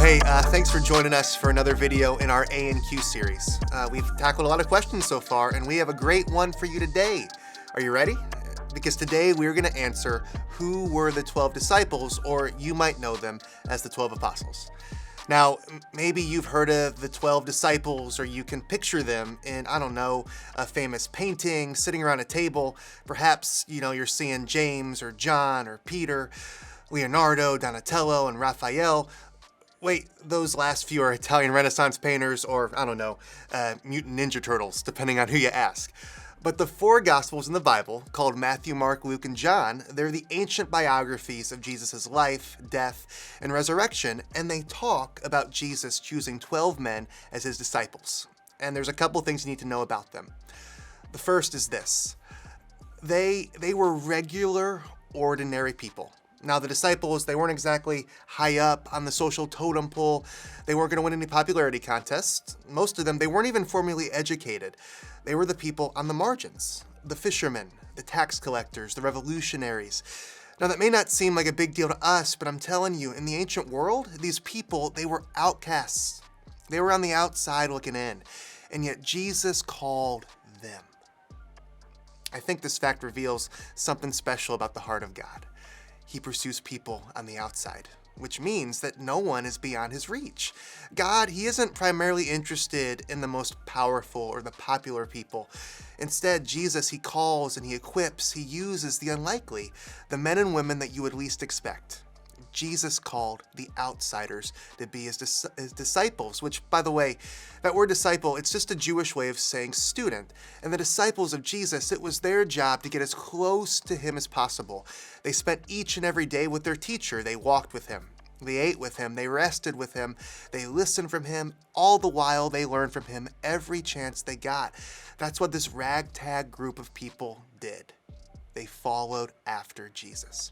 Hey, thanks for joining us for another video in our A&Q series. We've tackled a lot of questions so far, and we have a great one for you today. Are you ready? Because today we're going to answer who were the 12 disciples, or you might know them as the 12 apostles. Now, maybe you've heard of the 12 disciples, or you can picture them in, I don't know, a famous painting, sitting around a table. Perhaps, you're seeing James or John or Peter, Leonardo, Donatello, and Raphael. Wait, those last few are Italian Renaissance painters, or, I don't know, Mutant Ninja Turtles, depending on who you ask. But the four Gospels in the Bible, called Matthew, Mark, Luke, and John, they're the ancient biographies of Jesus' life, death, and resurrection, and they talk about Jesus choosing 12 men as his disciples. And there's a couple things you need to know about them. The first is this. They were regular, ordinary people. Now, the disciples, they weren't exactly high up on the social totem pole. They weren't going to win any popularity contests. Most of them, they weren't even formally educated. They were the people on the margins, the fishermen, the tax collectors, the revolutionaries. Now, that may not seem like a big deal to us, but I'm telling you, in the ancient world, these people, they were outcasts. They were on the outside looking in, and yet Jesus called them. I think this fact reveals something special about the heart of God. He pursues people on the outside, which means that no one is beyond his reach. God, he isn't primarily interested in the most powerful or the popular people. Instead, Jesus, he calls and he equips, he uses the unlikely, the men and women that you would least expect. Jesus called the outsiders to be his disciples, which, by the way, that word disciple, it's just a Jewish way of saying student. And the disciples of Jesus, it was their job to get as close to him as possible. They spent each and every day with their teacher. They walked with him. They ate with him. They rested with him. They listened from him. All the while, they learned from him every chance they got. That's what this ragtag group of people did. They followed after Jesus.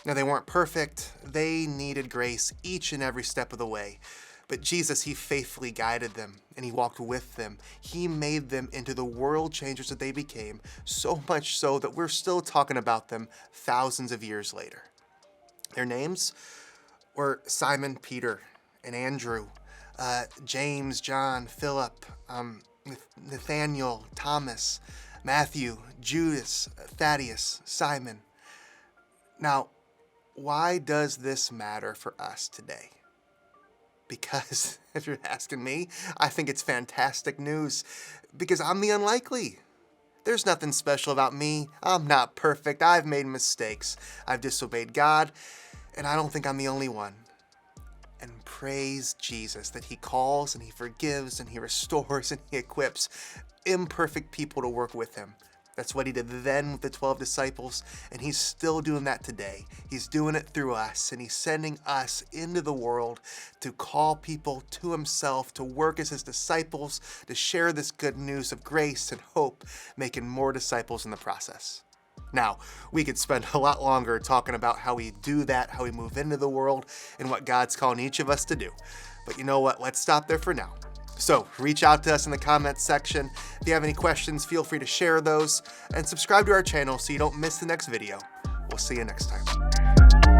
Now, they weren't perfect. They needed grace each and every step of the way. But Jesus, he faithfully guided them, and he walked with them. He made them into the world changers that they became, so much so that we're still talking about them thousands of years later. Their names were Simon, Peter, and Andrew, James, John, Philip, Nathaniel, Thomas, Matthew, Judas, Thaddeus, Simon. Now, why does this matter for us today? Because, if you're asking me, I think it's fantastic news. Because I'm the unlikely. There's nothing special about me. I'm not perfect. I've made mistakes. I've disobeyed God. And I don't think I'm the only one. And praise Jesus that he calls and he forgives and he restores and he equips imperfect people to work with him. That's what he did then with the 12 disciples, and he's still doing that today. He's doing it through us, and he's sending us into the world to call people to himself, to work as his disciples, to share this good news of grace and hope, making more disciples in the process. Now, we could spend a lot longer talking about how we do that, how we move into the world, and what God's calling each of us to do. But you know what? Let's stop there for now. So reach out to us in the comments section. If you have any questions, feel free to share those and subscribe to our channel so you don't miss the next video. We'll see you next time.